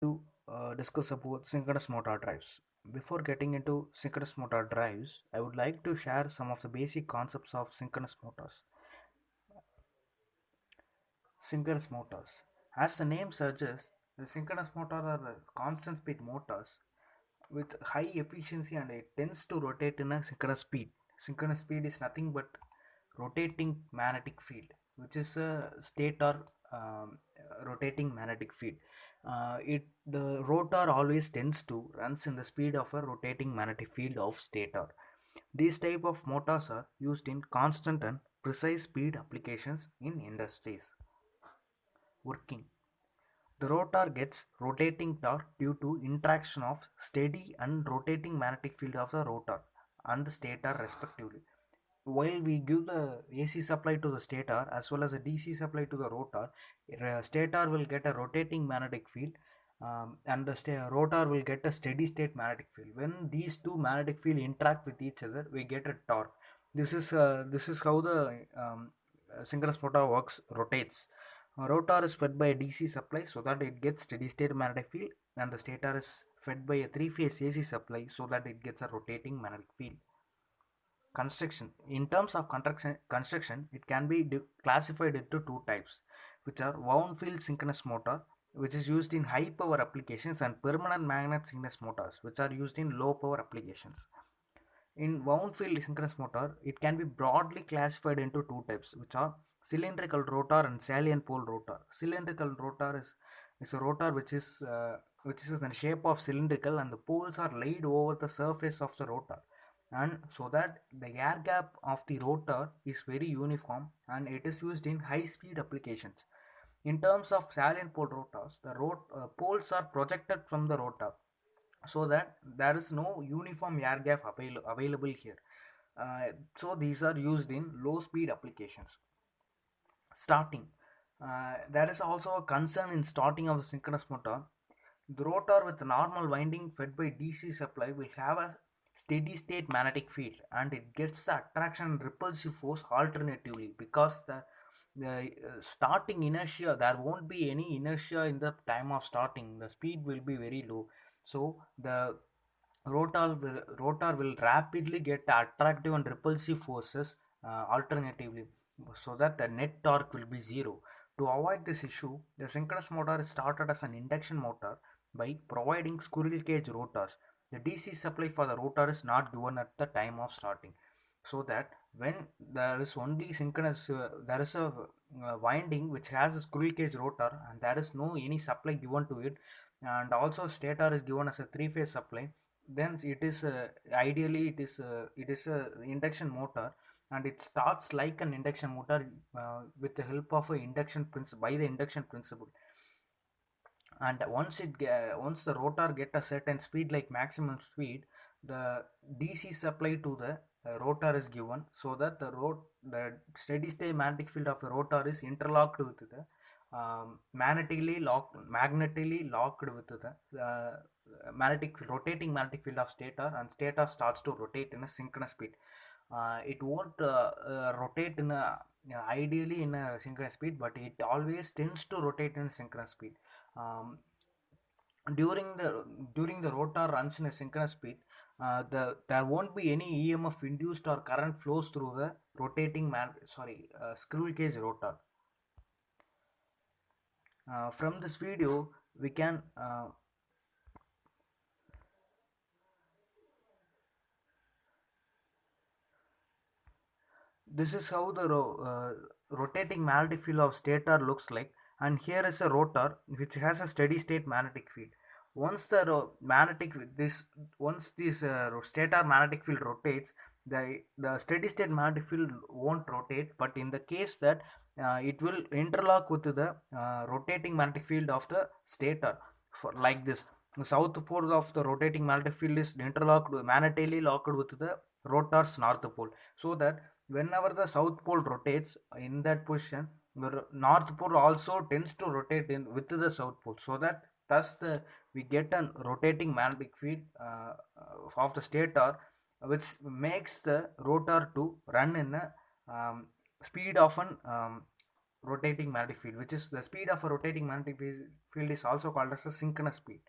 to discuss about synchronous motor drives. Before getting into synchronous motor drives, I would like to share some of the basic concepts of synchronous motors. Synchronous motors. As the name suggests, the synchronous motor are the constant speed motors with high efficiency and it tends to rotate in a synchronous speed. Synchronous speed is nothing but rotating magnetic field, which is a stator rotating magnetic field. The rotor always tends to runs in the speed of a rotating magnetic field of stator. These type of motors are used in constant and precise speed applications in industries. Working. The rotor gets rotating torque due to interaction of steady and rotating magnetic field of the rotor and the stator respectively. While we give the AC supply to the stator as well as a DC supply to the rotor, stator will get a rotating magnetic field, and the rotor will get a steady state magnetic field. When these two magnetic field interact with each other, we get a torque. This is how the synchronous motor works rotates. A rotor is fed by a DC supply so that it gets steady state magnetic field, and the stator is fed by a three-phase AC supply so that it gets a rotating magnetic field. Construction. In terms of construction, it can be classified into two types, which are wound field synchronous motor, which is used in high power applications, and permanent magnet synchronous motors, which are used in low power applications. In wound field synchronous motor, it can be broadly classified into two types, which are cylindrical rotor and salient pole rotor. Cylindrical rotor is a rotor which is in the shape of cylindrical, and the poles are laid over the surface of the rotor, and so that the air gap of the rotor is very uniform, and it is used in high speed applications. In terms of salient pole rotors, the poles are projected from the rotor so that there is no uniform air gap available here. So these are used in low speed applications. Starting. There is also a concern in starting of the synchronous motor. The rotor with normal winding fed by DC supply will have a steady state magnetic field, and it gets the attraction and repulsive force alternatively because the starting inertia, there won't be any inertia in the time of starting. The speed will be very low. So the rotor will rapidly get attractive and repulsive forces alternatively, so that the net torque will be zero. To avoid this issue, the synchronous motor is started as an induction motor by providing squirrel cage rotors. The DC supply for the rotor is not given at the time of starting, so that when there is only synchronous, there is a winding which has a squirrel cage rotor and there is no any supply given to it, and also stator is given as a three-phase supply, then it is ideally it is a induction motor, and it starts like an induction motor with the help of a induction principle, by the induction principle. And once the rotor get a certain speed like maximum speed, the DC supply to the rotor is given so that the steady state magnetic field of the rotor is interlocked with the magnetically locked with the rotating magnetic field of stator, and stator starts to rotate in a synchronous speed. It won't rotate in a ideally in a synchronous speed, but it always tends to rotate in synchronous speed. um, during the rotor runs in a synchronous speed, there won't be any EMF induced or current flows through the squirrel cage rotor. From this video we can this is how the rotating magnetic field of stator looks like, and here is a rotor which has a steady state magnetic field. Once the magnetic this once this stator magnetic field rotates, the steady state magnetic field won't rotate, but in the case that it will interlock with the rotating magnetic field of the stator, for like this. The south pole of the rotating magnetic field is interlocked, magnetically locked with the rotor's north pole, so that whenever the south pole rotates in that position, the north pole also tends to rotate in with the south pole, so that thus we get a rotating magnetic field of the stator, which makes the rotor to run in a speed of an rotating magnetic field, which is the speed of a rotating magnetic field is also called as a synchronous speed.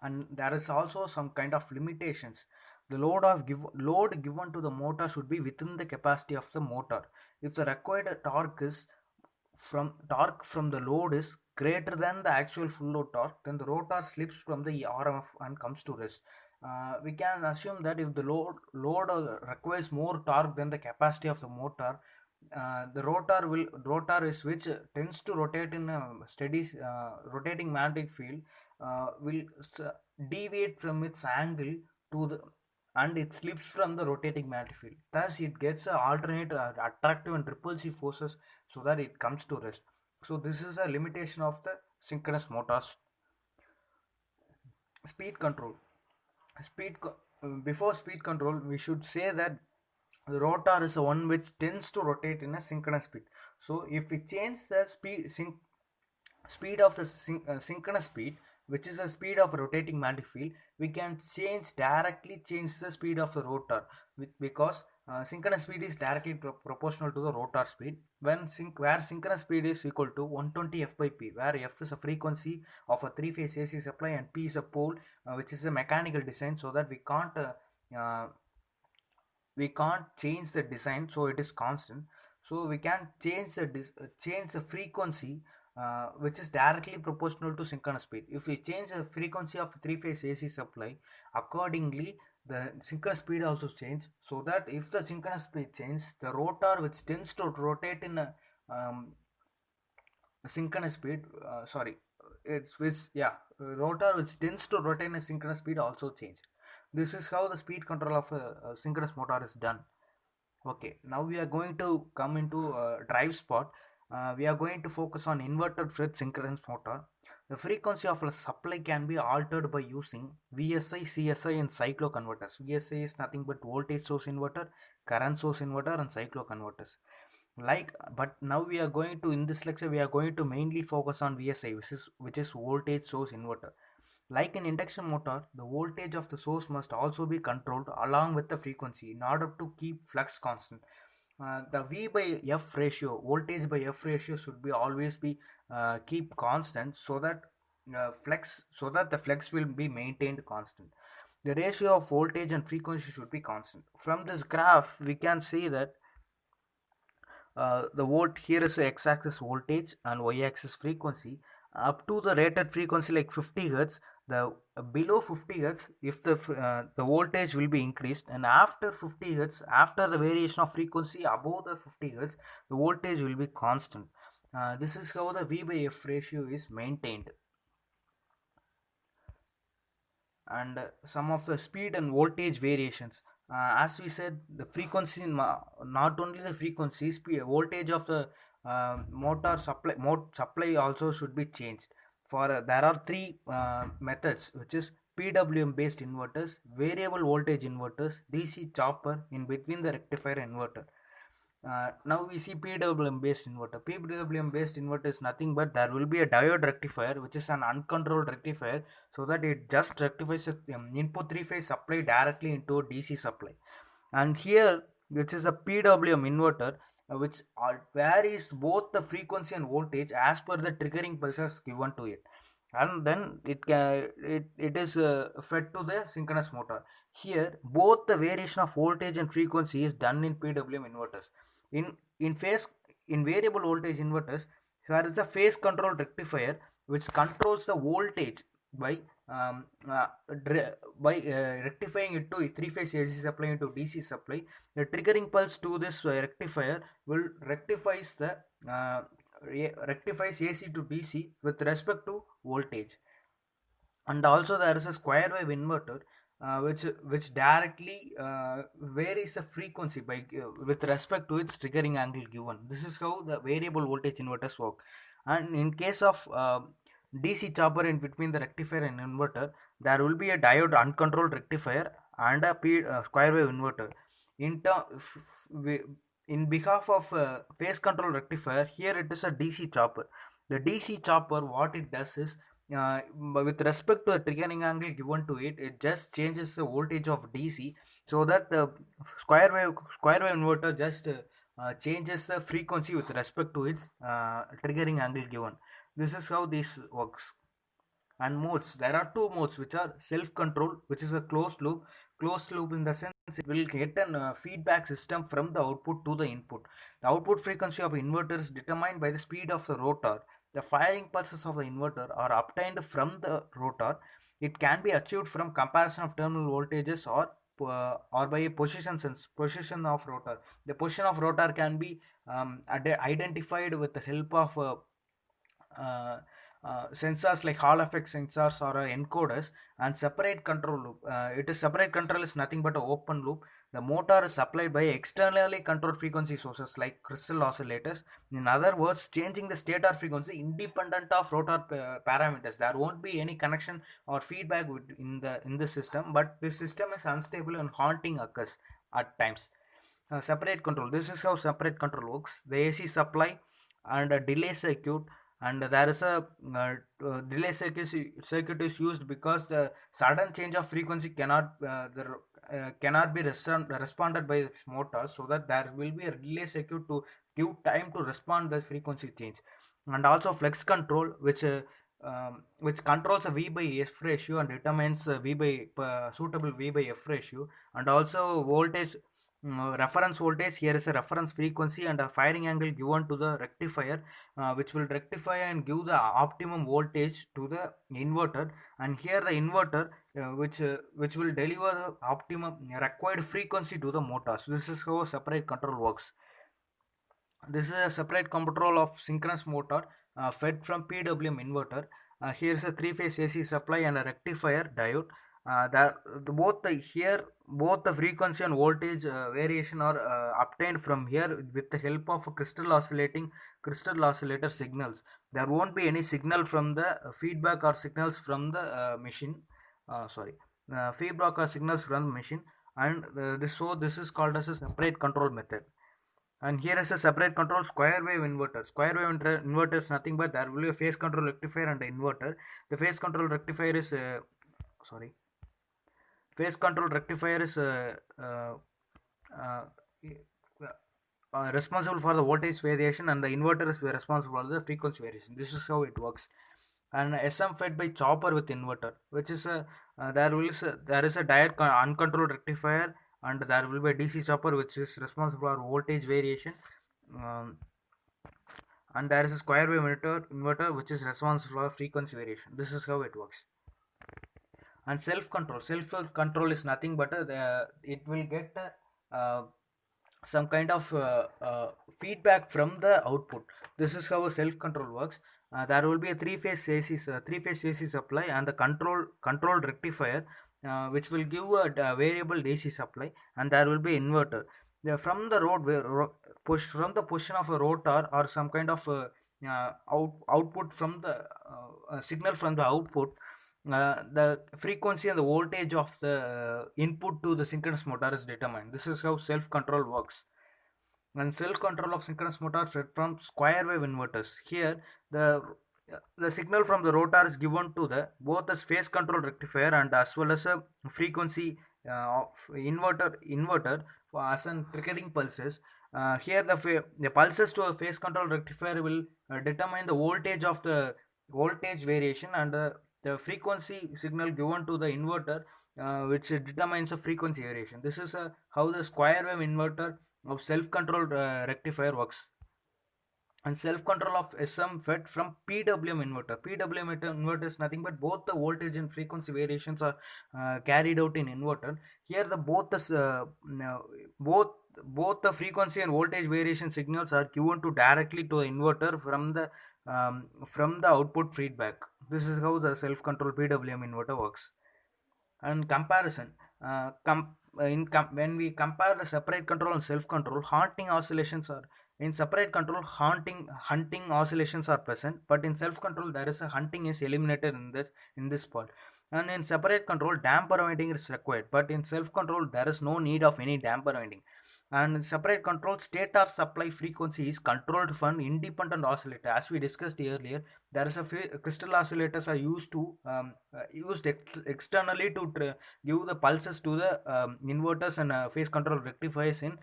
And there is also some kind of limitations. The load given to the motor should be within the capacity of the motor. If the required torque from the load is greater than the actual full load torque, then the rotor slips from the RMF and comes to rest. We can assume that if the load requires more torque than the capacity of the motor, the rotor is which tends to rotate in a steady rotating magnetic field, will deviate from its angle to the, and it slips from the rotating magnetic field. Thus, it gets a alternate attractive and repulsive forces so that it comes to rest. So this is a limitation of the synchronous motors. Speed control. Before speed control, we should say that the rotor is the one which tends to rotate in a synchronous speed. So if we change the speed of the synchronous speed, which is the speed of rotating magnetic field, we can directly change the speed of the rotor, because synchronous speed is directly proportional to the rotor speed. Where synchronous speed is equal to 120 f by p, where f is a frequency of a three-phase AC supply and p is a pole, which is a mechanical design, so that uh, we can't change the design, so it is constant. So we can change the frequency, which is directly proportional to synchronous speed. If we change the frequency of three-phase AC supply, accordingly the synchronous speed also change, so that if the synchronous speed changes, the rotor which tends to rotate in a synchronous speed, it's which yeah rotor which tends to rotate in a synchronous speed also change. This is how the speed control of a synchronous motor is done. Okay, now we are going to come into drive spot. We are going to focus on inverted Fred synchronous motor. The frequency of a supply can be altered by using VSI, CSI and cycloconverters. VSI is nothing but voltage source inverter, current source inverter and cycloconverters. But now we are going to, in this lecture, we are going to mainly focus on VSI, which is voltage source inverter. Like in induction motor, the voltage of the source must also be controlled along with the frequency in order to keep flux constant. The V by F ratio, voltage by F ratio, should be always be keep constant, so that the flex will be maintained constant. The ratio of voltage and frequency should be constant. From this graph, we can see that the volt here is x-axis voltage and y-axis frequency. Up to the rated frequency like 50 hertz, the below 50 hertz, if the voltage will be increased, and after 50 hertz, after the variation of frequency above the 50 hertz, the voltage will be constant. This is how the V by F ratio is maintained. And some of the speed and voltage variations, as we said, the frequency, not only the frequency, voltage of the motor supply also should be changed. There are three methods, which is PWM based inverters, variable voltage inverters, DC chopper in between the rectifier inverter. Now we see PWM based inverter. PWM based inverter is nothing but there will be a diode rectifier, which is an uncontrolled rectifier, so that it just rectifies the input three phase supply directly into a DC supply. And here, which is a PWM inverter, which varies both the frequency and voltage as per the triggering pulses given to it, and then it is fed to the synchronous motor. Here both the variation of voltage and frequency is done in PWM inverters. In in phase in variable voltage inverters, there is a phase control rectifier which controls the voltage by um, uh, rectifying it to three phase AC supply into DC supply. The triggering pulse to this rectifier will uh, rectifies AC to DC with respect to voltage. And also there is a square wave inverter, which directly varies the frequency by with respect to its triggering angle given. This is how the variable voltage inverters work. And in case of DC chopper in between the rectifier and inverter, there will be a diode uncontrolled rectifier and a square wave inverter. In behalf of phase control rectifier, here it is a DC chopper. The DC chopper, what it does is, with respect to the triggering angle given to it, it just changes the voltage of DC, so that the square wave inverter just changes the frequency with respect to its triggering angle given. This is how this works. And modes, there are two modes which are self control, which is a closed loop in the sense it will get an feedback system from the output to the input. The output frequency of inverter is determined by the speed of the rotor. The firing pulses of the inverter are obtained from the rotor. It can be achieved from comparison of terminal voltages or by a position of rotor. The position of rotor can be identified with the help of sensors like Hall effect sensors or encoders. And separate control loop. Separate control is nothing but an open loop. The motor is supplied by externally controlled frequency sources like crystal oscillators. In other words, changing the stator frequency independent of rotor parameters. There won't be any connection or feedback in the system, but this system is unstable and haunting occurs at times. Separate control. This is how separate control works. The AC supply and a delay circuit, and there is a delay circuit is used because the sudden change of frequency cannot be responded by the motor, so that there will be a delay circuit to give time to respond the frequency change. And also flex control, which controls a V by F ratio and determines suitable V by F ratio. And also voltage, reference voltage. Here is a reference frequency and a firing angle given to the rectifier, which will rectify and give the optimum voltage to the inverter. And here the inverter, which will deliver the optimum required frequency to the motor. So this is how separate control works. This is a separate control of synchronous motor fed from PWM inverter. Here is a three-phase AC supply and a rectifier diode. Both the frequency and voltage variation are obtained from here with the help of crystal oscillator signals. There won't be any signal from the feedback or signals from the machine. Feedback or signals from the machine, and this is called as a separate control method. And here is a separate control square wave inverter. Square wave inverter is nothing but there will be a phase control rectifier and an inverter. The phase control rectifier is phase control rectifier is responsible for the voltage variation, and the inverter is responsible for the frequency variation. This is how it works. And SM fed by chopper with inverter, which is there is a direct uncontrolled rectifier, and there will be a DC chopper which is responsible for voltage variation. And there is a square wave inverter which is responsible for frequency variation. This is how it works. And self control is nothing but it will get some kind of feedback from the output. This is how a self control works. There will be a three-phase AC supply and the controlled rectifier, which will give a variable DC supply, and there will be inverter. From the position of a rotor or some kind of output from the signal from the output, the frequency and the voltage of the input to the synchronous motor is determined. This is how self control works. And self control of synchronous motor fed from square wave inverters. Here the signal from the rotor is given to the both the phase control rectifier and as well as a frequency of inverter as an triggering pulses. Here the pulses to a phase control rectifier will determine the voltage of the voltage variation, and the frequency signal given to the inverter, which determines the frequency variation. This is how the square wave inverter of self-controlled rectifier works. And self-control of SM fed from PWM inverter. PWM inverter is nothing but both the voltage and frequency variations are carried out in inverter. Here both the frequency and voltage variation signals are given to directly to the inverter from the output feedback. This is how the self-control PWM inverter works. And comparison, when we compare the separate control and self-control, hunting oscillations are present, but in self-control there is a hunting is eliminated in this part. And in separate control, damper winding is required, but in self-control there is no need of any damper winding. And separate control stator supply frequency is controlled from independent oscillator. As we discussed earlier, there is a crystal oscillators are used to used externally to give the pulses to the inverters and phase control rectifiers in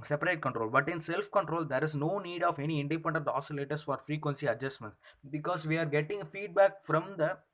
separate control. But in self control, there is no need of any independent oscillators for frequency adjustment, because we are getting feedback from the